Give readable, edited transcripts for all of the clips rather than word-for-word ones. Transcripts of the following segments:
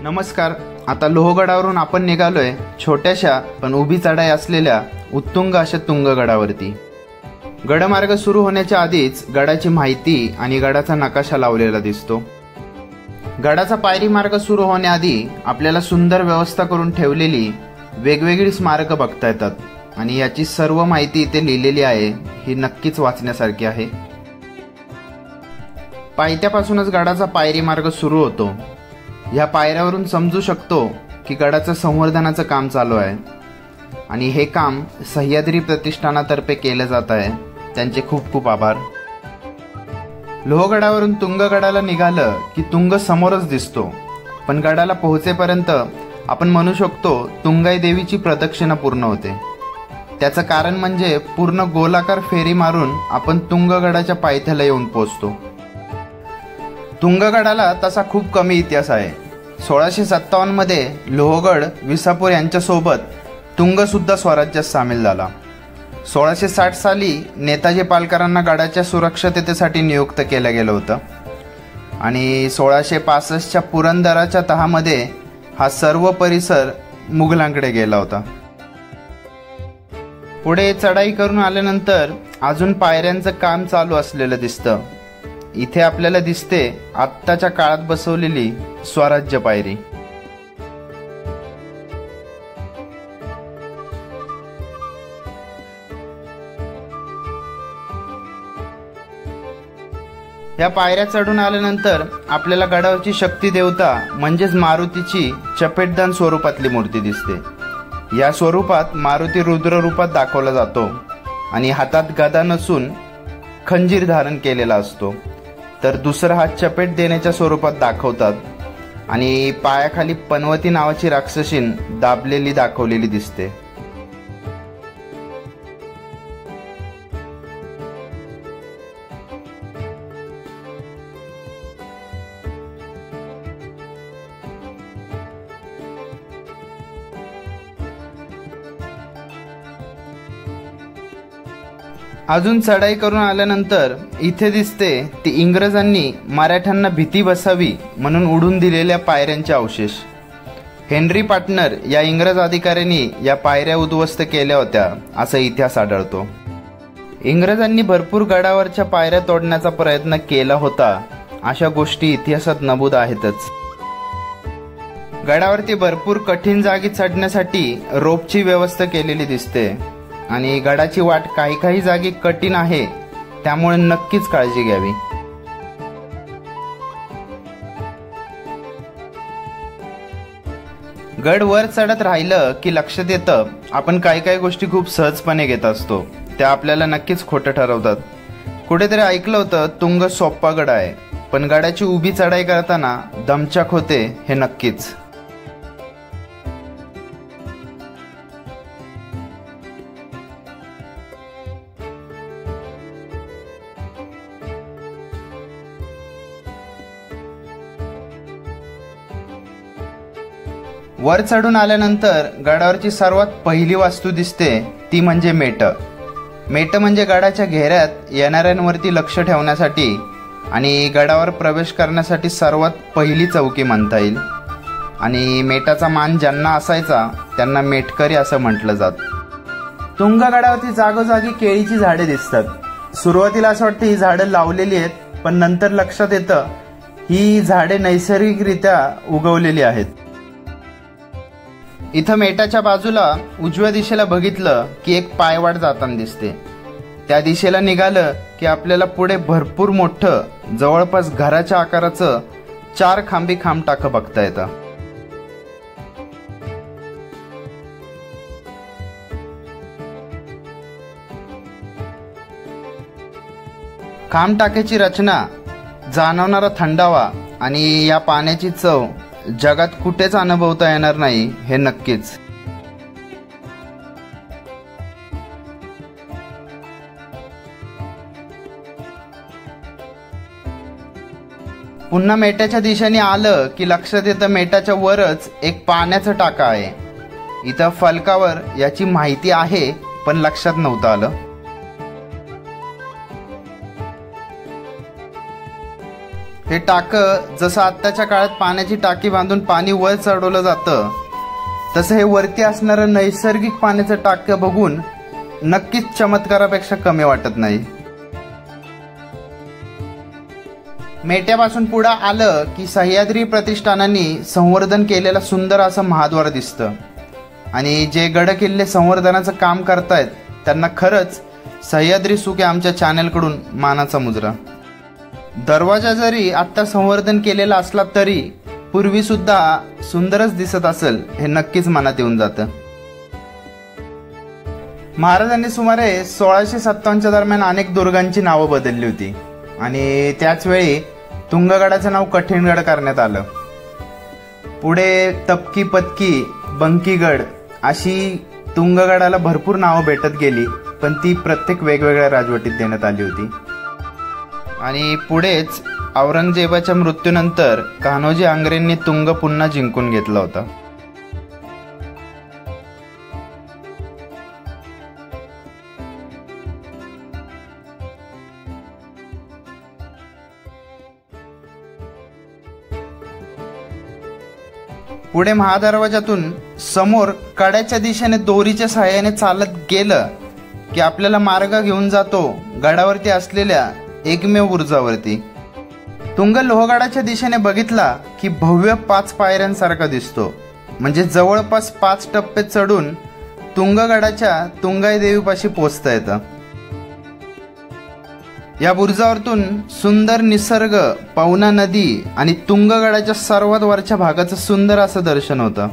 नमस्कार. आता लोहगडावरून आपण निघालोय छोट्याशा पण उभी चढाई असलेल्या उत्तुंग अशा तुंगगडावरती. गडमार्ग सुरू होण्याच्या आधीच गडाची माहिती आणि गडाचा नकाशा लावलेला दिसतो. गडाचा पायरी मार्ग सुरू होण्याआधी आपल्याला सुंदर व्यवस्था करून ठेवलेली वेगवेगळी स्मारकं बघता येतात आणि याची सर्व माहिती इथे लिहिलेली आहे. ही नक्कीच वाचण्यासारखी आहे. पायथ्यापासूनच गडाचा पायरी मार्ग सुरू होतो. या पायऱ्यावरून समजू शकतो की गडाचं संवर्धनाचं काम चालू आहे आणि हे काम सह्याद्री प्रतिष्ठानातर्फे केलं जात आहे. त्यांचे खूप खूप आभार. लोहगडावरून तुंगगडाला निघालं की तुंग समोरच दिसतो, पण गडाला पोहोचेपर्यंत आपण म्हणू शकतो तुंगाई देवीची प्रदक्षिणा पूर्ण होते. त्याचं कारण म्हणजे पूर्ण गोलाकार फेरी मारून आपण तुंगगडाच्या पायथ्याला येऊन पोहोचतो. तुंगगडाला तसा खूप कमी इतिहास आहे. 1657 मध्ये लोहगड विसापूर यांच्यासोबत तुंग सुद्धा स्वराज्यात सामील झाला. 1660 साली नेताजी पालकरांना गडाच्या सुरक्षिततेसाठी नियुक्त केलं गेलं होतं आणि 1665च्या पुरंदराच्या तहामध्ये हा सर्व परिसर मुघलांकडे गेला होता. पुढे चढाई करून आल्यानंतर अजून पायऱ्यांचं काम चालू असलेलं दिसतं. इथे आपल्याला दिसते आत्ताच्या काळात बसवलेली स्वराज्य पायरी. या पायऱ्या चढून आल्यानंतर आपल्याला गडावरची शक्ती देवता म्हणजेच मारुतीची चपेटदान स्वरूपातली मूर्ती दिसते. या स्वरूपात मारुती रुद्र रूपात दाखवला जातो आणि हातात गदा नसून खंजीर धारण केलेला असतो, तर दुसरा हात चपेट देण्याच्या स्वरूपात दाखवतात आणि पायाखाली पनवती नावाची राक्षसीन दाबलेली दाखवलेली दिसते. अजून चढाई करून आल्यानंतर इथे दिसते ती इंग्रजांनी मराठ्यांना भीती बसावी म्हणून उडून दिलेल्या पायऱ्यांचे अवशेष. हेनरी पार्टनर या इंग्रज अधिकाऱ्यांनी या पायऱ्या उद्ध्वस्त केल्या होत्या असा इतिहास आढळतो. इंग्रजांनी भरपूर गडावरच्या पायऱ्या तोडण्याचा प्रयत्न केला होता अशा गोष्टी इतिहासात नमूद आहेतच. गडावरती भरपूर कठीण जागी चढण्यासाठी रोपची व्यवस्था केलेली दिसते आणि गडाची वाट काही जागी कठीण आहे, त्यामुळे नक्कीच काळजी घ्यावी. गड वर चढत राहिलं की लक्षात येतं आपण काही गोष्टी खूप सहजपणे घेत असतो, त्या आपल्याला नक्कीच खोटं ठरवतात. कुठेतरी ऐकलं होतं तुंग सोप्पा गड आहे, पण गडाची उभी चढाई करताना दमछाक होते हे नक्कीच. वर चढून आल्यानंतर गडावरची सर्वात पहिली वास्तू दिसते ती म्हणजे मेट. मेट म्हणजे गडाच्या घेऱ्यात येणाऱ्यांवरती लक्ष ठेवण्यासाठी आणि गडावर प्रवेश करण्यासाठी सर्वात पहिली चौकी म्हणता येईल आणि मेटाचा मान ज्यांना असायचा त्यांना मेटकरी असं म्हटलं जात. तुंगगडावरती जागोजागी केळीची झाडे दिसतात. सुरुवातीला असं वाटतं ही झाडं लावलेली आहेत, पण नंतर लक्षात येतं ही झाडे नैसर्गिकरित्या उगवलेली आहेत. इथं मेटाच्या बाजूला उजव्या दिशेला बघितलं की एक पायवाट जाताना दिसते. त्या दिशेला निघालं की आपल्याला पुढे भरपूर मोठं जवळपास घराच्या आकाराचं 4 खांबी खामटाकं बघता येतं. खामटाक्याची रचना, जाणवणारा थंडावा आणि या पाण्याची चव जगात कुठेच अनुभवता येणार नाही हे नक्कीच. पुन्हा मेटाच्या दिशेने आलं की लक्षात येतं मेटाच्या वरच एक पाण्याचं टाका आहे. इथं फलकावर याची माहिती आहे, पण लक्षात नव्हतं आलं. हे टाकं जसं आत्ताच्या काळात पाण्याची टाकी बांधून पाणी वर चढवलं जातं, तसं हे वरती असणारं नैसर्गिक पाण्याचं टाकं बघून नक्कीच चमत्कारापेक्षा कमी वाटत नाही. मेट्यापासून पुढे आलं की सह्याद्री प्रतिष्ठानाने संवर्धन केलेलं सुंदर असं महाद्वार दिसतं. आणि जे गड किल्ले संवर्धनाचं काम करतायत त्यांना खरंच सह्याद्री सुखे आमच्या चॅनलकडून मानाचा मुजरा. दरवाजा जरी आत्ता संवर्धन केलेला असला तरी पूर्वी सुद्धा सुंदरच दिसत असेल हे नक्कीच मनात येऊन जातं. महाराजांनी सुमारे 1657च्या दरम्यान अनेक दुर्गांची नावं बदलली होती आणि त्याच वेळी तुंगगडाचं नाव कठीणगड करण्यात आलं. पुढे तपकी, पतकी, बंकीगड अशी तुंगगडाला भरपूर नावं भेटत गेली, पण ती प्रत्येक वेगवेगळ्या राजवटीत देण्यात आली होती. आणि पुढेच औरंगजेबाच्या मृत्यूनंतर कान्होजी आंग्रेंनी तुंग पुन्हा जिंकून घेतला होता. पुढे महादरवाजातून समोर कड्याच्या दिशेने दोरीच्या सहाय्याने चालत गेलं की आपल्याला मार्ग घेऊन जातो गडावरती असलेल्या एकमेव बुरुजावरती. तुंग लोहगडाच्या दिशेने बघितला की भव्य 5 पायऱ्यांसारखा दिसतो. म्हणजे जवळपास 5 टप्पे चढून तुंगगडाच्या तुंगाई देवीपाशी पोचता येतं. या बुरुजावरतून सुंदर निसर्ग, पवना नदी आणि तुंगगडाच्या सर्वात वरच्या भागाचं सुंदर असं दर्शन होतं.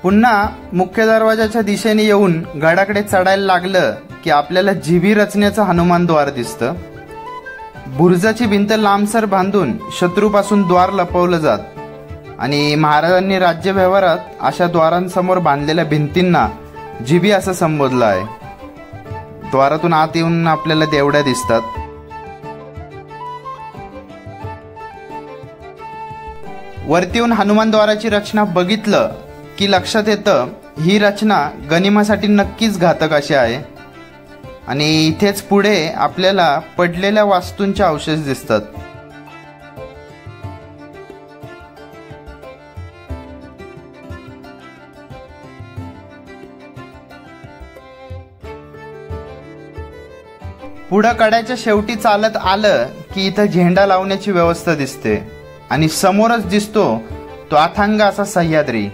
पुन्हा मुख्य दरवाजाच्या दिशेने येऊन गडाकडे चढायला लागलं की आपल्याला जीभी रचनेचं हनुमान द्वार दिसतं. बुरुजाची भिंत लांबसर बांधून शत्रूपासून द्वार लपवलं जात आणि महाराजांनी राज्यव्यवहारात अशा द्वारांसमोर बांधलेल्या भिंतींना जीभी असं संबोधलं आहे. द्वारातून आत येऊन आपल्याला देवड्या दिसतात. वरती येऊन हनुमान द्वाराची रचना बघितलं की लक्षात येतं ही रचना गनिमासाठी नक्कीच घातक अशी आहे. आणि इथेच पुढे आपल्याला पडलेल्या वास्तूंचे अवशेष दिसतात. पुढं कड्याच्या शेवटी चालत आलं की इथं झेंडा लावण्याची व्यवस्था दिसते आणि समोरच दिसतो तो अथांग असा सह्याद्री.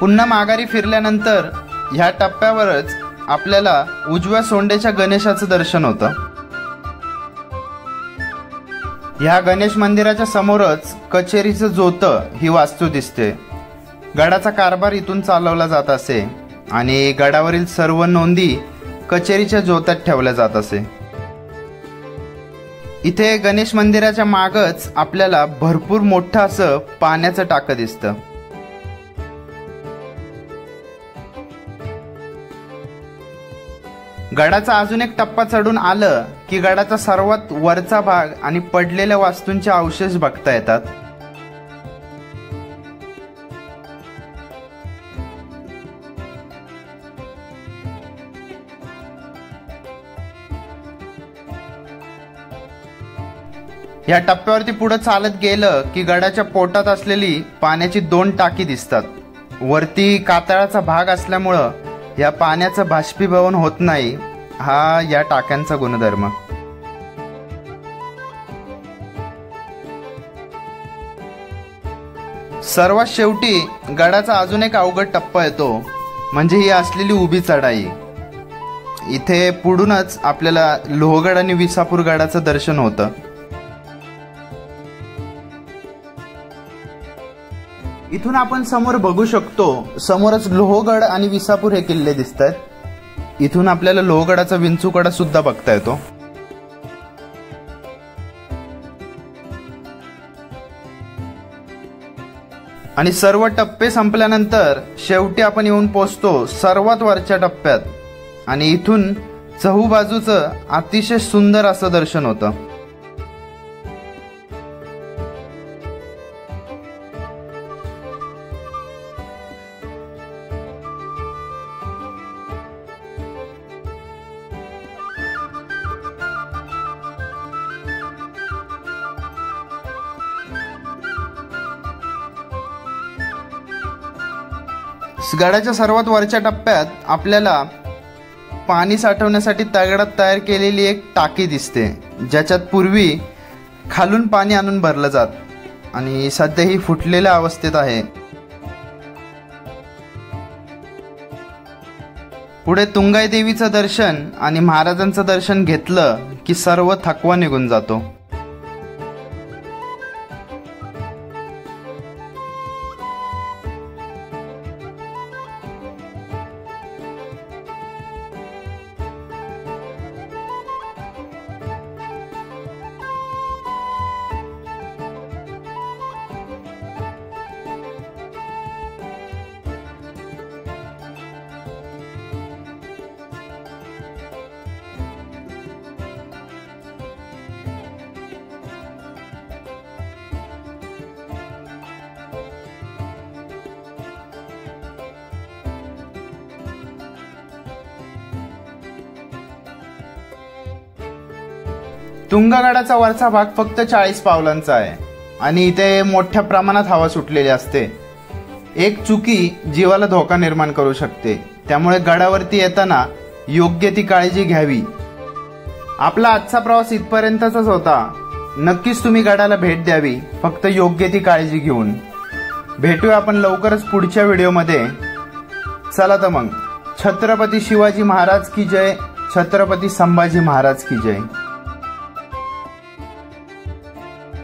पुन्हा माघारी फिरल्यानंतर ह्या टप्प्यावरच आपल्याला उजव्या सोंडेच्या गणेशाचं दर्शन होतं. ह्या गणेश मंदिराच्या समोरच कचेरीचं जोतं ही वास्तू दिसते. गडाचा कारभार इथून चालवला जात असे आणि गडावरील सर्व नोंदी कचेरीच्या जोतात ठेवल्या जात असे. इथे गणेश मंदिराच्या मागच आपल्याला भरपूर मोठं असं पाण्याचं टाकं दिसतं. गडाचा अजून एक टप्पा चढून आलं की गडाचा सर्वात वरचा भाग आणि पडलेल्या वास्तूंचे अवशेष बघता येतात. या टप्प्यावरती पुढे चालत गेलं की गडाच्या पोटात असलेली पाण्याची 2 टाकी दिसतात. वरती कातळाचा भाग असल्यामुळं या पाण्याचं बाष्पीभवन होत नाही, हा या टाक्यांचा गुणधर्म. सर्वात शेवटी गडाचा अजून एक अवघड टप्पा येतो, म्हणजे ही असलेली उभी चढाई. इथे पुढूनच आपल्याला लोहगड आणि विसापूर गडाचं दर्शन होतं. इथून आपण समोर बघू शकतो, समोरच लोहगड आणि विसापूर हे किल्ले दिसतात. इथून आपल्याला लोहगडाचा विंचूकडा सुद्धा बघता येतो. आणि सर्व टप्पे संपल्यानंतर शेवटी आपण येऊन पोहोचतो सर्वात वरच्या टप्प्यात आणि इथून चहूबाजूचं अतिशय सुंदर असं दर्शन होतं. गडाच्या सर्वात वरच्या टप्प्यात आपल्याला पाणी साठवण्यासाठी दगडात तयार केलेली एक टाकी दिसते, ज्याच्यात पूर्वी खालून पाणी आणून भरलं जात आणि सध्या ही फुटलेल्या अवस्थेत आहे. पुढे तुंगाई देवीचं दर्शन आणि महाराजांचं दर्शन घेतलं की सर्व थकवा निघून जातो. तुंगगडाचा वरचा भाग फक्त 40 पावलांचा आहे आणि इथे मोठ्या प्रमाणात हवा सुटलेली असते. एक चुकी जीवाला धोका निर्माण करू शकते, त्यामुळे गडावरती येताना योग्य ती काळजी घ्यावी. आपला आजचा प्रवास इथपर्यंतच होता. नक्कीच तुम्ही गडाला भेट द्यावी, फक्त योग्य ती काळजी घेऊन. भेटूया आपण लवकरच पुढच्या व्हिडिओमध्ये. चला तर मग, छत्रपती शिवाजी महाराज की जय, छत्रपती संभाजी महाराज की जय.